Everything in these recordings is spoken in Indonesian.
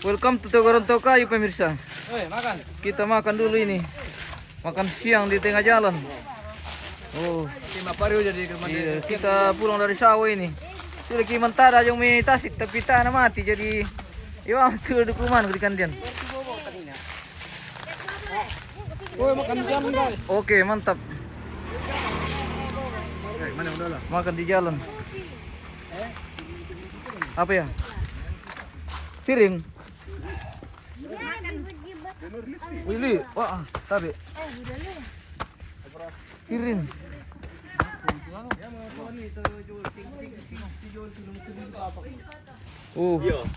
Welcome to Togorontau Kayu pemirsa. Makan. Kita makan dulu ini. Makan siang di tengah jalan. Oh, iya, kita pulang dari sawah ini. Sudah kimentara yang mi tasik tapi tanah mati jadi ya tuh dukuman berikan dia. Makan jam guys. Oke, mantap. Makan di jalan. Apa ya? Piring. Willy, wah, tapi. Piring.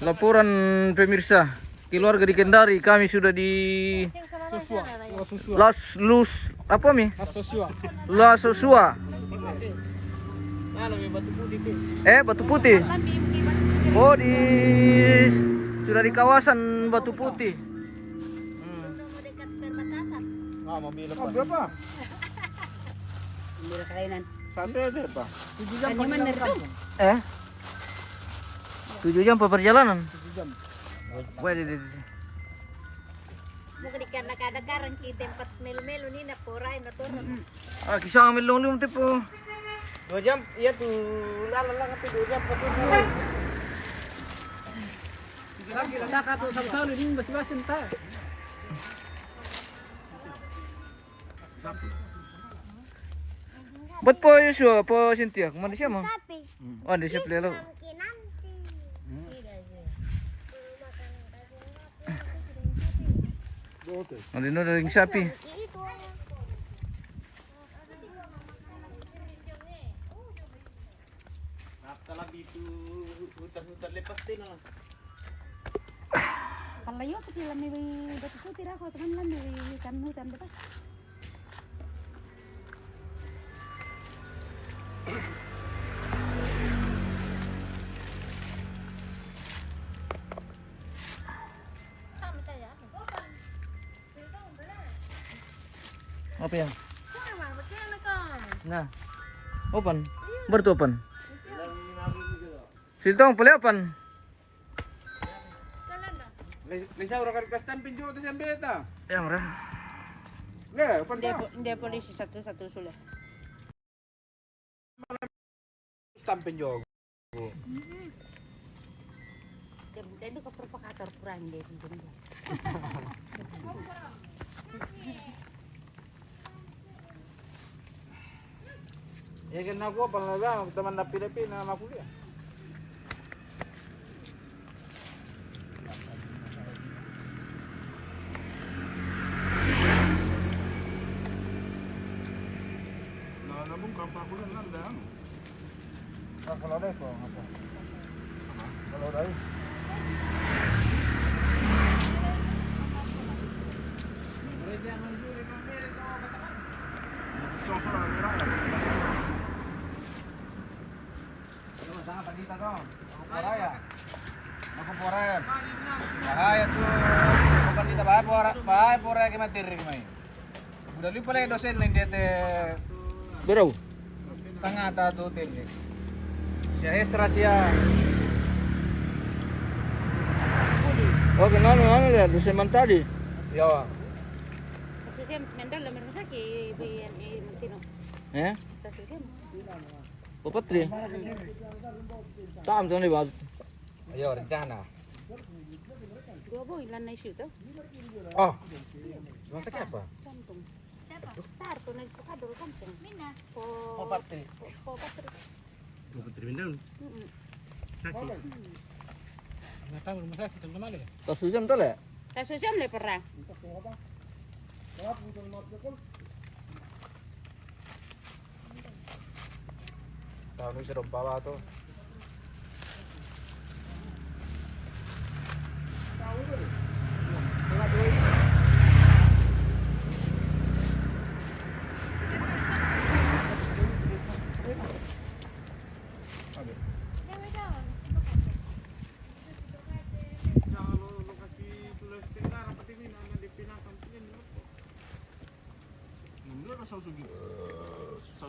Laporan pemirsa. Keluarga di Kendari, kami sudah di Las Lus apa mi? Las Sosua. Batu Putih. Oh, sudah di kawasan Batu Putih. Dekat perbatasan. Mobil berapa? Mobil kelainan. Satu aja, Pak. 7 jam perjalanan. 7 jam perjalanan. 7 jam. Waduh. Maka di kadang-kadang kita tempat melu-melu ni na poray na turun. Kisah ambil long tipo. 2 jam, iya tuh. Lalang itu 2 jam petunjuk. Kira-kira saka tuh sama-sama ini basi-basi entar. Ba't po Yosua, po Cynthia? Kemana siya mo? Tapi, Oh, di siya plelo. Ano na rin sapi? Palayo sa sila may batu putih ako, teman lang may hutan betul. Apa yan? Nah, open. Bertu open. Siltong pala open. Lisa orang kan kastan pinjau tu sampai ta. Ya, murah. Nggak, open ta. Dia polisi satu-satu sudah. Stamp pinjau. Dia itu provokator kurang dia sebenarnya. Ya kan aku pala teman na Pilipina na makuliah. Nabung kapal ko lang lang. Kalau deh kok apa? Kalau deh. Bahaya tuh. Bukan kita bahaya pora ke materi kemai. Udah lupa lagi dosen yang dia teh Berau? sangat atau teknik. Sia ekstra sia. Oh, kenal ya, dosen tadi. Ya. Kasusnya mental lah rumah sakit Martino. Kasusnya. Papatri. Tam sana ba? Ayo rencana. Dua boy lan na issue to. Oh. Rumah sakit apa? Jantung. Siapa? Tar to nagpakador kampung. Mina. Oh, Patri. Patri. Patri Mindang. Sakit. Nggak tahu rumah sakit teman ada. Kasusnya betul ya? Kasusnya mulai perang. Tahu ni serem bawa tu.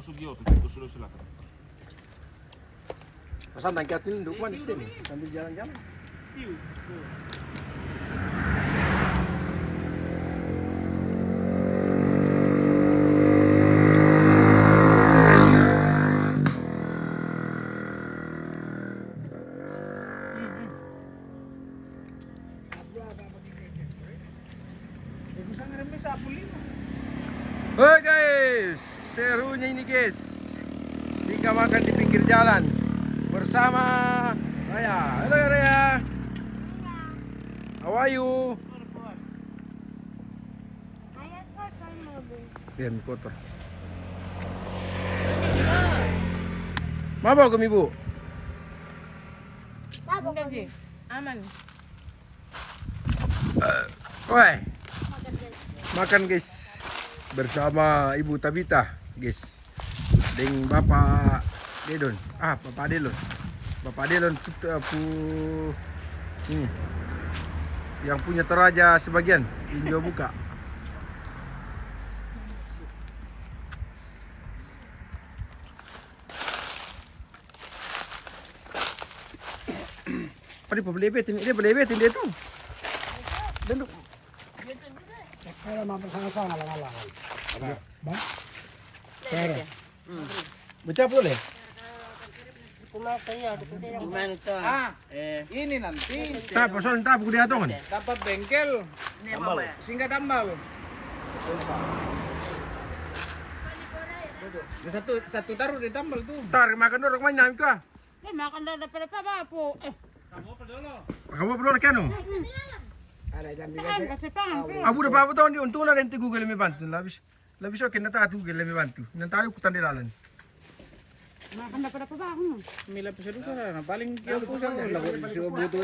Sugio itu sudah silakan. Masa nangkatin duk mana sini? Sambil jalan-jalan. Hoi guys, serunya ini guys. Jika makan di pinggir jalan bersama Raya. Halo Raya. How are you? Biar kotor. Mabok kami bu. Aman. Woi, makan guys bersama Ibu Tabita guys, dengan Bapak Dedon, Bapak Delon, ini yang punya Toraja sebagian, tinjau buka. Apa dia belebetin dia tuh. Dan baca boleh? Ini nanti Tak, soalnya tak buku dia kan. dapat bengkel singkat tambal. Satu taruh di tambal tuh. Tar makan dorong mana kah? Makan daripada apa? Kamu perlu kan? Abu udah apa tahun di untung lah nanti Google lebih bantu lebih oke nanti Google lebih bantu nanti aku kutan di lalan. Makan daripada apa? Mila bisa juga nah paling kau pusang lah butuh.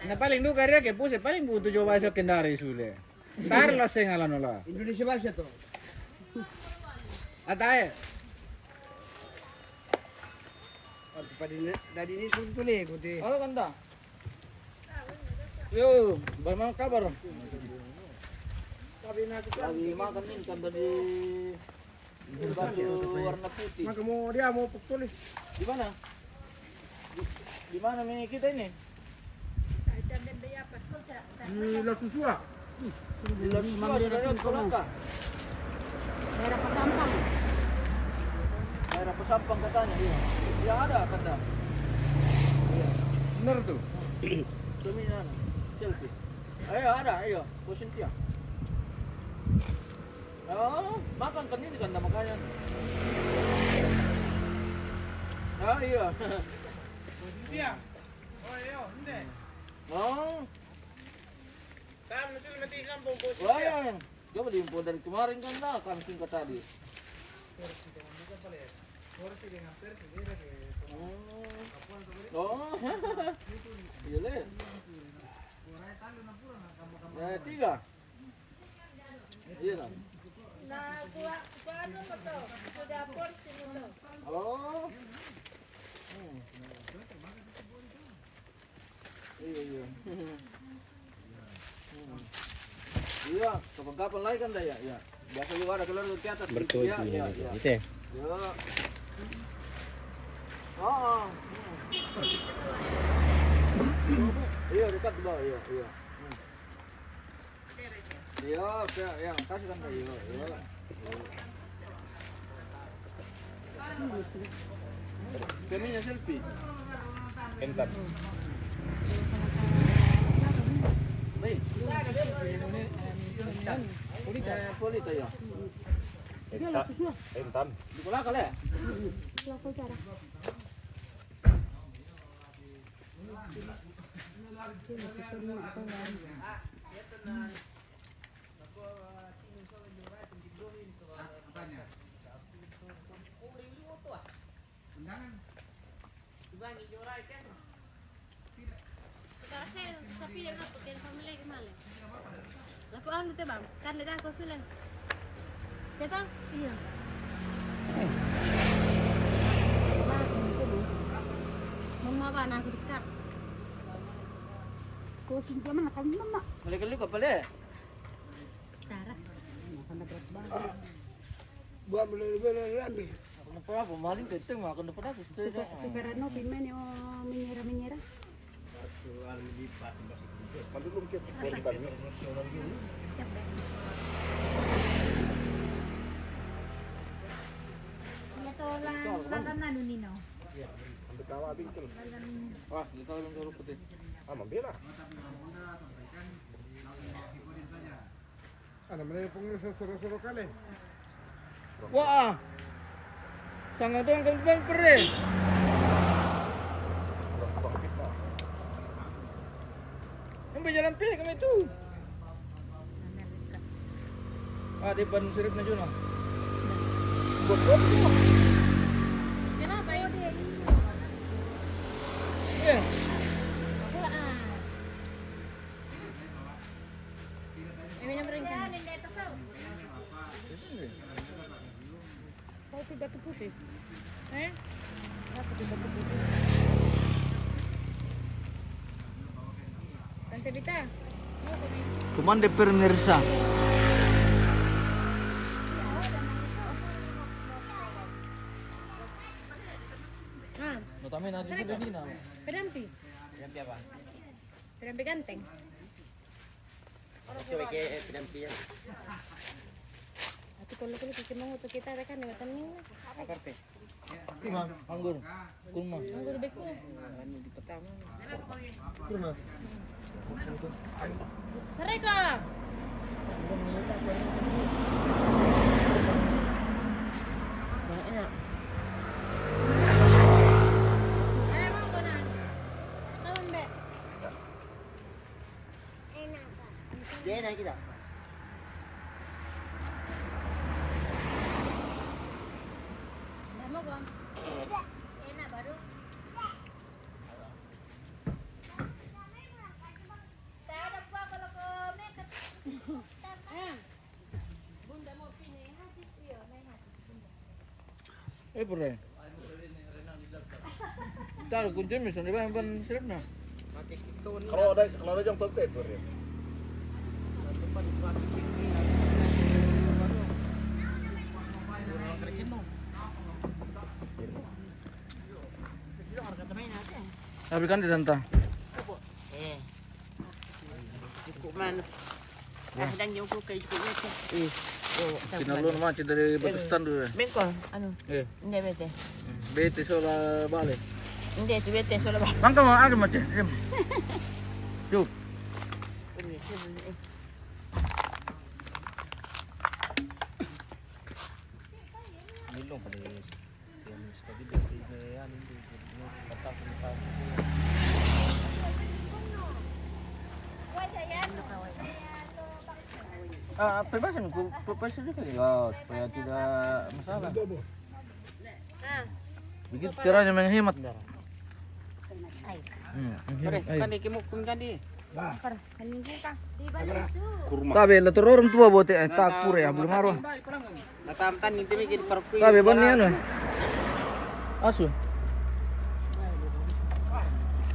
Nah paling dulu karya ke pusat paling butuh coba esok kendari sudah. Tar lah sengalan olah. Indonesia bahasa tuh. Atae. Dari ini sudah nih kuti. Halo kanda. Yo, bagaimana kabar? Lagi makan nih kanda di baju warna putih. Maka mau pukul Di mana? Di mana nih kita ini? di Lasusua. Di Lampung ada Kolaka. Daerah Pesampang. Daerah Pesampang katanya iya. Yang ada kanda. Bener tuh. Kami selfie. Ayo ada, ayo. Posin dia. Oh, makan kan ini kanda makanya. Ah iya. Iya. Oh iya, ente. Oh, Kamu tuh nanti kampung posisi. wah yang coba diimpor dari kemarin kan lah kami singkat tadi. Oh, iya le. Ya tiga. Iya lah. Oh. Iya. Iya, kapan-kapan lagi kan dah ya. Ya. Biasa juga ada keluar di atas. Iya, iya, iya. Itu. Ya. Oh. Iya, dekat di bawah, iya, iya. Iya, ya, kasih kan iya, iya. Kaminya selfie. Entar. Baik. Polita ya. Entan. Di Kolaka le. Tapi dia nak pakai family ke mana? Laku anu teh bang, kan lidah aku sulen. Kita? Iya. Mama ba na aku dekat. Kucing dia mana kan mama? Mereka lu kapal le. Darah. Buat beli ambil. Kenapa apa? Maling kenceng mah, kenapa aku sudah ada. Tukaran no, pinman yung menyerah-menyerah. Madulong kit, korban nyo. Ito lang ano nino. Ang bitawa bingkel. Wah, dito lang sa putih. Ah, mambila. Ano man yung pong suro-suro kali? Wah! Sangat tuh ang bang pre. Yang berjalan pilih kami itu. Ah, di ban sirip na Juno. Kenapa yun? Iya. Ini rin ka. Kau tidak putih. Kenapa tidak putih? Tante Vita. Kumande pemirsa. Notame natin sa Medina. Pedampi. Ganti apa? Pedampi ganteng. Coba ke pinampi yan. Ati kalau kasi manguto kita rekan ni mataning na. Apa te? Anggur. Kurma. Ang gulbe ko. Ano di pertama? Saray ka. Ay, mo ko na. Tawon be. Dia na kita. Damo ko. Enak baru. Saya ada buah kalau ke makeup. Bunda mau sini hati dia, main hati. Pre. Taruh kunci misalnya di ban sirip na. Kalau ada jam tontet, bro. Tapi kan di santa. Sinalun macam dari Pakistan dulu. Bengkol, ano? Eh, Hindi, bete. bete sola bale. Hindi, ito bete, solo ba? Mangka mo ada macam. Yuk. Nilong pada yang study dari yan hindi patas ng tao. Bebasin pepes juga ya supaya tidak masalah. Begitu caranya menghemat. Pare, kani kimuk pun kani. Par, kanin ka. Di ba dito? Tabe latur orang tua buat tak pura ya belum arwah. Natamtan hindi mi gid parkoy. Tabe ban ni ano. Asu.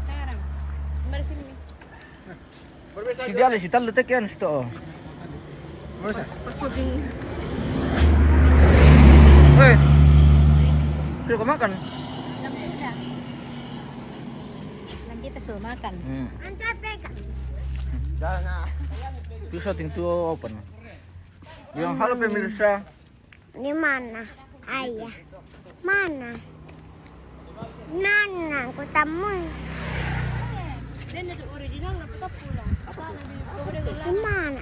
Sekarang. Bersin ni. Si dia le si tal letek kan sto. Hei. Sudah kau makan? Lang kita so makan. Bisa tinggal open. Yang halo pemirsa. Di mana? Ayah. Mana? Nana, aku tamu. Then itu original na pita pula. Sana di pobre Di gelang. mana?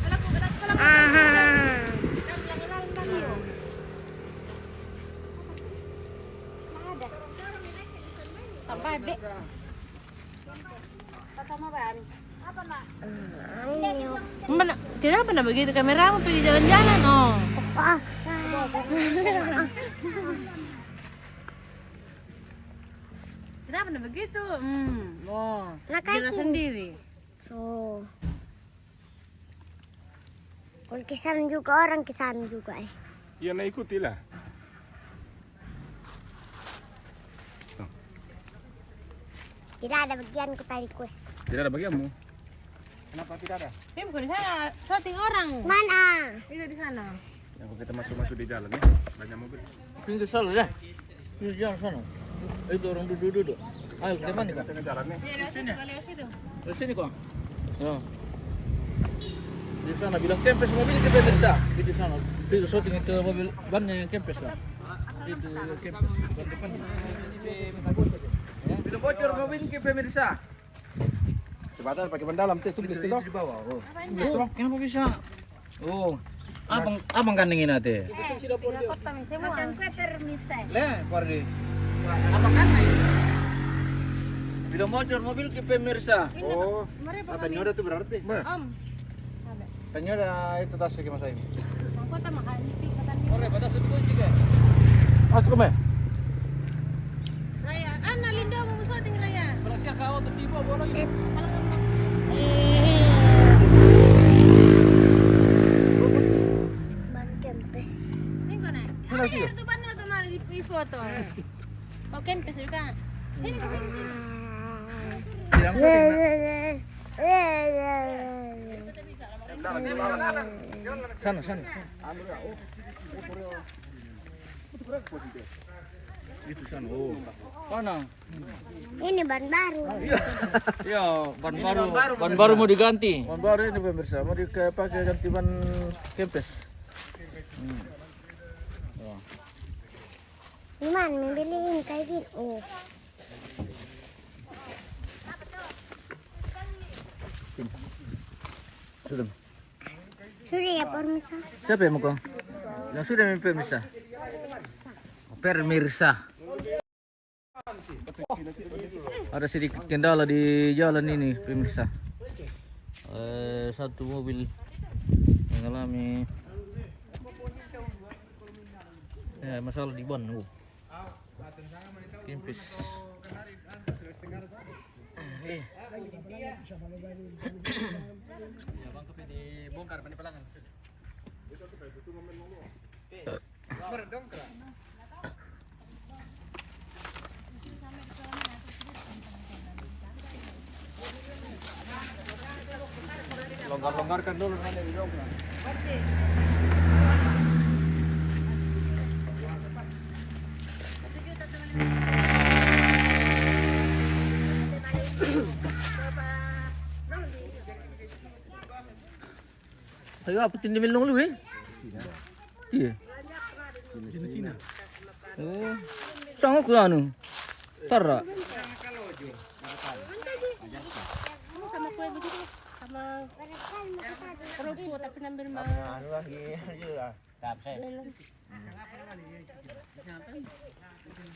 Alam ko gelang ko lang. Aha. Lang yun. Ada. Tambah be. Patama ba ani? Apa mak? Ayo. Mana, kenapa na begitu kamera mo pergi jalan-jalan, oh. Ah. Kenapa na begitu? Oh. Nakain. Jelas sendiri. Oh. Kalau kisan juga orang kisan juga eh. Ya naikutilah. Tidak ada bagian ku tadi kue. Tidak ada bagianmu. Kenapa tidak ada? Tim di sana, shooting orang. Mana? Itu di sana. Yang kita masuk di jalan ya, banyak mobil. Pinggir sana ya. Pinggir jalan sana. Itu orang duduk. Ayo, ke mana kak? Iya, dari situ. Ke sini kok. Ya. Di sana bilang kempes mobil kita bisa. Di sana. Itu shooting itu mobil bannya yang kempes lah. Itu kempes bukan depan. Ya. Bila bocor mobil ke pemirsa. Jembatan pakai ban dalam tuh tulis Itu tuh. di bawah. Oh. Tulis tuh. Kenapa bisa? Oh. Abang kandengin nanti. Tiga kota mi semua. Makan kue permisa. Le, Pardi. Bila bocor mobil ke pemirsa. Oh, katanya udah tuh berarti. Om. Katanya udah itu tas ke masa ini. Ang kota makan di katanya. Ore, batas itu kunci ke. Masuk ke Raya, Lindo mau syuting Raya. Kalau siapa kau tertiba boleh. Kalau kamu Ban kempes. singko na. Ay, itu ban na mali di foto. Mau kempes juga. Ini kami. Tidak shooting na. Sana. Itu sana. Oh. Mana? Ini ban baru. Ya, ban baru mau diganti. Ban baru ini pemirsa, mau dipakai ganti ban kempes. Gimana membeliin kayak gini? Oh, Sudah. sudah ya permisa. Siapa yang mau? Yang sudah pemirsa. Pemirsa. Ada sedikit kendala di jalan ini pemirsa. Satu mobil mengalami masalah di ban. Kempes. Dibongkar ban pelangan. Longgar-longgarkan dulu nanti didongkrak. Ayo apa tinda milong lu Iya. Sini. Oh. Sangat ke anu. Tara. Sama kue begitu sama kerupuk tapi ngambil mah.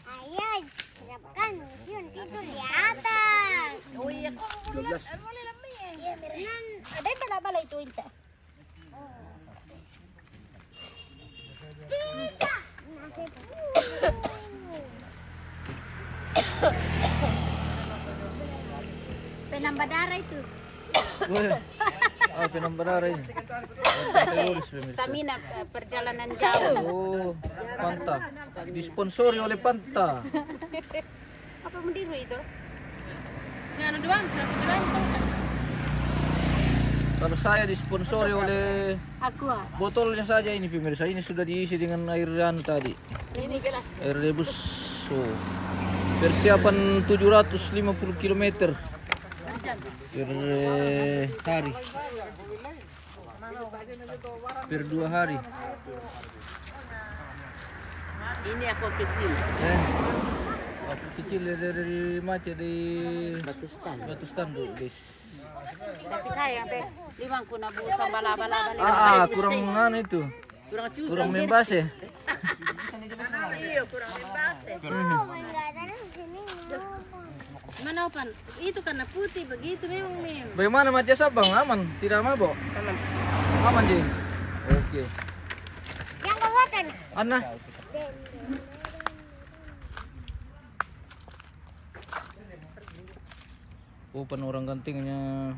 Ayo, siapkan museum tidur di atas. Oh iya kok boleh lambi ya. Ada yang bala itu inta. Tidak. Penambah darah itu. Penambah ini. Stamina perjalanan jauh. Oh, Panta. Disponsori oleh Panta. Apa mendiru itu? Si anu doang, doang. Kalau saya disponsori oleh Aqua. botolnya saja ini pemirsa. Ini sudah diisi dengan air anu tadi. Ini gelas. Air rebus. So, persiapan 750 km per hari. Per 2 hari. Ini aku kecil. Aku kecil dari Mace di Batu Stand dulu, guys. Tapi sayang teh, limangku nabu sama bala-bala. Kurang anu itu. Kurang membas ya. Iya, kurang membase. Mana Opan? Itu karena putih begitu memang mem. Bagaimana Mace Sabang? Aman? Tidak mabok? Aman, Ji? Oke. Yang kekuatan. Anna? Pan orang gantingnya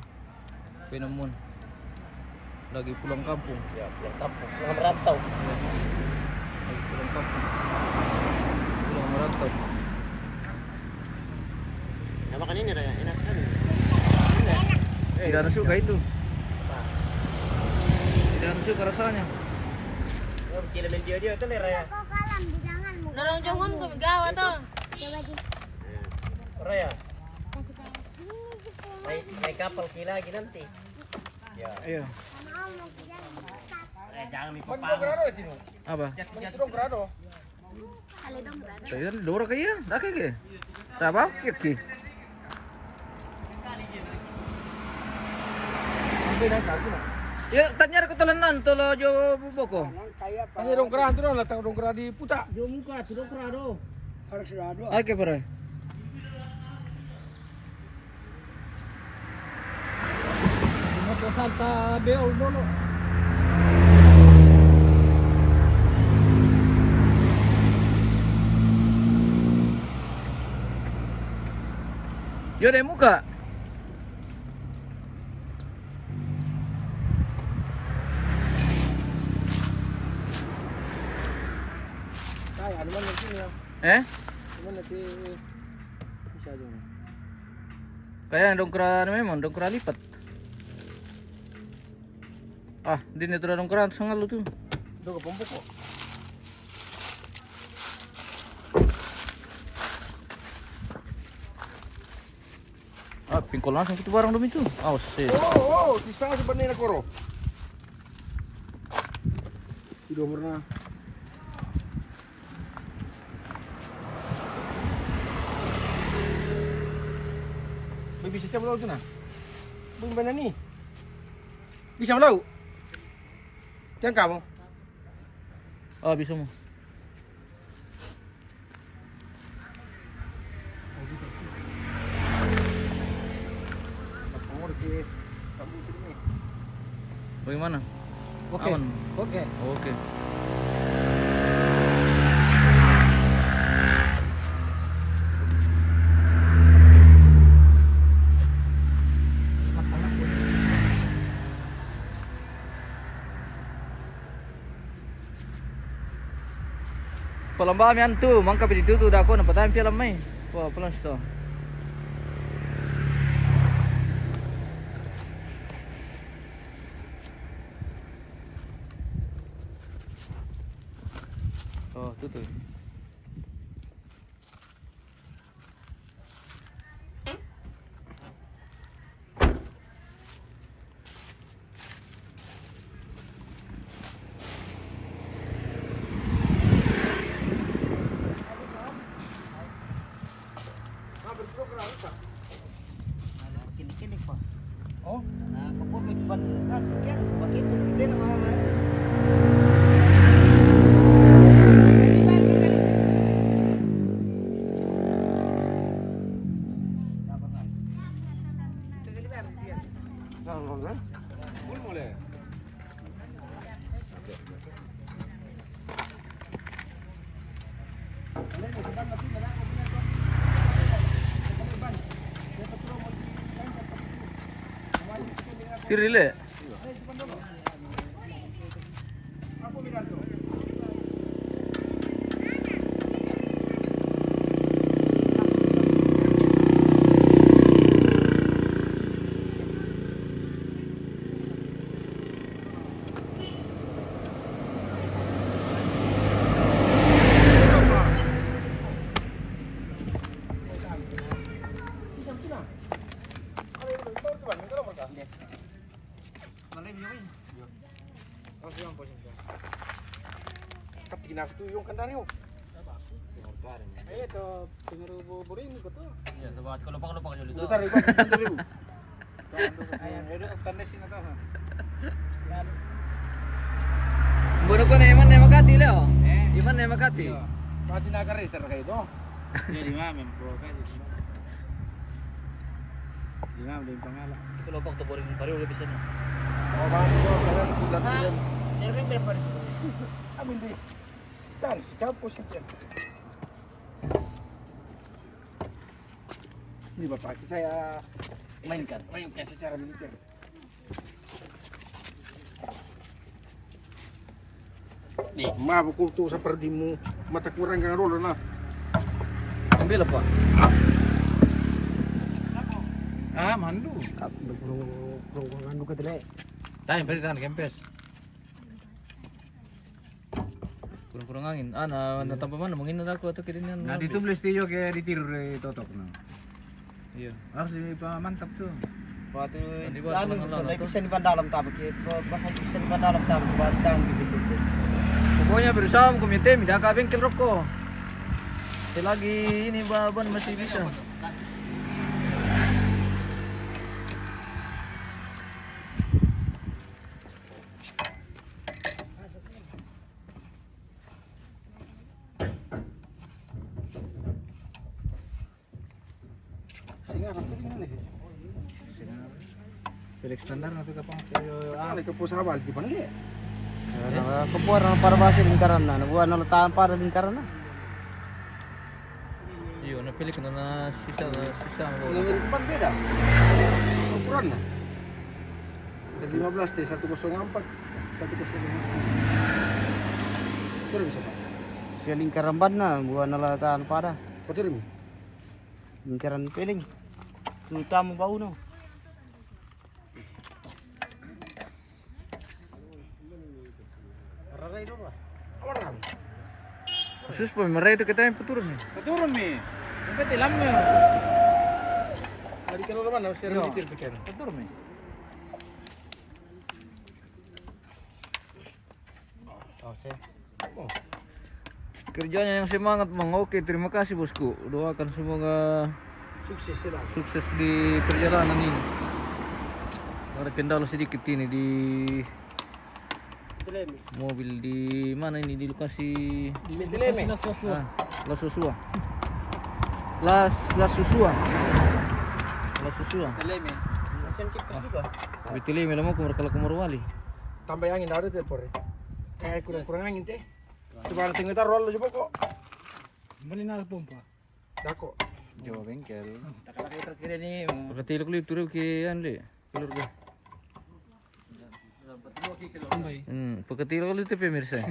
Penemun lagi pulang kampung. Ya, pulang kampung. Pulang merantau. Lagi pulang kampung. Pulang merantau. Nah, makan ini Raya, enak sekali. Tidak suka itu. Tidak suka rasanya. Oh, kira dia itu nih Raya. Kau kalam di tanganmu. Dorong jongon ko gawa to. Coba di. Raya, Kasih kayak gini gitu. naik kapal kila lagi nanti. Ayo. Mau nanti jangan. Jangan Mag mipapang. grado tino. Apa? Mag grado. Kalau dong berada. Saya dora kaya, dake ke. Siapa? Kiki. Ya, tanya ko talanan tolo jo buboko. Kasi dong grado tino latang dong grado di puta. Ay ke pare. Santa Beol dulu. Yo de muka. Kaya naman nanti niya. Eh? Naman nanti bisa aja. Kaya dongkra memang dongkra lipat. Ah, di netra dongkra sangat lu tuh. Ito ka pambuko. Ah, pingkol langsung itu barang demi itu. Awas sih. Oh, tisang sebenarnya koro. Tidak pernah. Bisa siapa laut na? Bung mana ni? Bisa melaut? Yang kamu? Ah, bisa mo. Bagaimana? Oke. Aman? Oke. Oke. Perlombaan tu, mangka itu tuh dah aku nampak time film mai. Wah, pelan tu. Oh, tu. Kini-kini pa. Oh, Nah, kapag may ban natin yan, bakit hindi na mga boleh. Sirile. Kapag yung kanta niyo. Ito, pinaruburi mo ko to. Ya, sabat ko lupa ko dito. Putar iba, putar iba. Ayan, ang tandasin na to ha. Bono ko na iman na Makati leo. Iman na Makati. Mga tinaka-racer kayo to. Jadi ma'am, po ka di ma'am. Di ma'am, din pangalan. Ito lupa ko to boring pariw lebih sana. O, bakit ko, kailan kulat yan. Meron ba pa rin? Amin di. Tan, kampus yan. Hindi ba pati saya mainkan secara militer. Nih, mabukul tuh seperti mu mata kurang kang rolo na. Ambil apa? Ah, mandu. Anu ka tele. Tayo, pwede tayo, kempes. kurang angin. Natapa mana mungkin aku atau kini Nah ditulis tiyo kayak ditir totok no. Iya. Harus mantap tuh. Waktu Di bawah anu tangan so lalat bisa di dalam tabak ya. Bahasa bisa di dalam tabak buat tang gitu. Pokoknya berusaha komite tidak ke bengkel rokok. Selagi ini baban masih bisa. Pilih standar nanti kapang. Ano ka po sa kabal, di ba nali? Kepuar na para basa lingkaran na. Nabuhan na tahan para lingkaran na. Iyo, napili ko na sisa mo. Ano yung beda? Ukuran na. Dari 15 teh, 104, 104. Pero bisa pa. Siya lingkaran bad na. Buhan na tahan para. Patuloy mo. Lingkaran piling. Tuta mo bau no. Khusus po, maray itu kita yang peturun nih. Keturun nih. Sampai tilamnya. Dari kalau naman, harus Yo. ditir pikir. Keturun nih. Kerjanya yang semangat Bang. Oke, terima kasih bosku. Doakan semoga Sukses sila. sukses di perjalanan ini. Ada kendala sedikit ini di mobil di mana ini di lokasi Metileme. Las Susua. Las Susua. Las Susua. Teleme. Siyan kita juga. Bitili mo ko markala ko marwali. Tambah angin ada teh pore. Kayak kurang angin teh. Coba tinggal taruh lo coba kok. Bali na pompa. Dako. Jawa bengkel. Pagkatilo ko turo ki anle. Kulur ko. Pagkatilo ko lito pemirsa.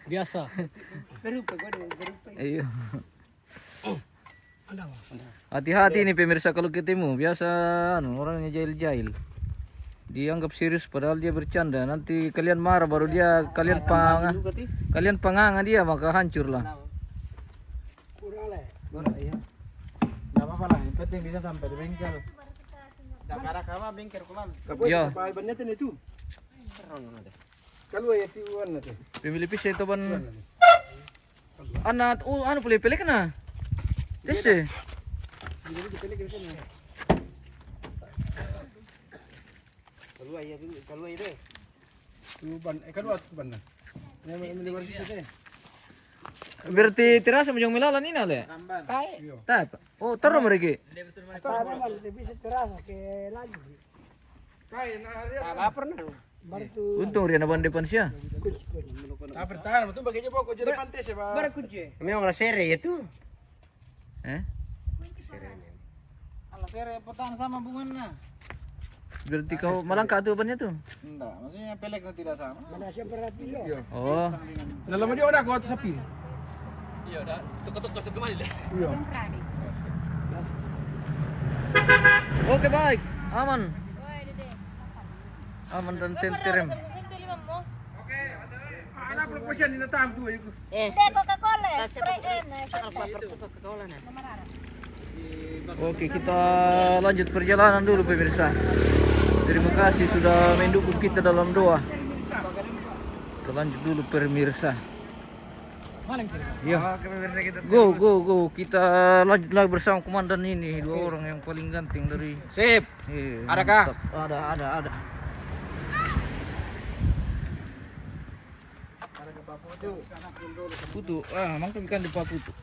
Biasa. Ayo. Hati-hati nih pemirsa kalau ketemu. Biasa orangnya jahil-jahil. Dianggap serius padahal dia bercanda. Nanti kalian marah baru dia kalian panganga dia maka hancur lah. Iya. Enggak apa-apa lah, yang penting bisa sampai di bengkel. Dakara kama bengker kuman. Kapoy Yo. sa bahay banyak itu. Kalau ya tiwan na teh. Pemilih pisah itu ban anak pilih-pilih kena. Dese. Kalau itu. Tuban, kedua tuban na. Yang universitas teh. Berarti terasa mo yung milalan ina le. Tap. Oh, taro mo rigi. Kaya na hari. Untung riyan na ban depan siya. Pertahanan betul bagi jebok jadi pantai sih, Pak. Memang lah sere itu. Eh? Alah sere pertahanan sama bungannya. Berarti kau malangka tuh bannya tuh. Enggak, maksudnya peleknya tidak sama. Oh. Dalam dia udah kuat sapi. Oke baik, aman. Woi, Dede. Aman dan terem. Senti lima mo. Anak belum pasien ini tam tuh. Hindi, Coca-Cola. Spray Oke, kita lanjut perjalanan dulu pemirsa. Terima kasih sudah mendukung kita dalam doa. Kita lanjut dulu pemirsa. Iya. Oke, pemirsa kita. Go. Kita lanjut lagi bersama komandan ini. Dua orang yang paling ganteng dari. Sip. Iya, Adakah? mantap. Ada. Putu. Mangkap ikan di Paputu.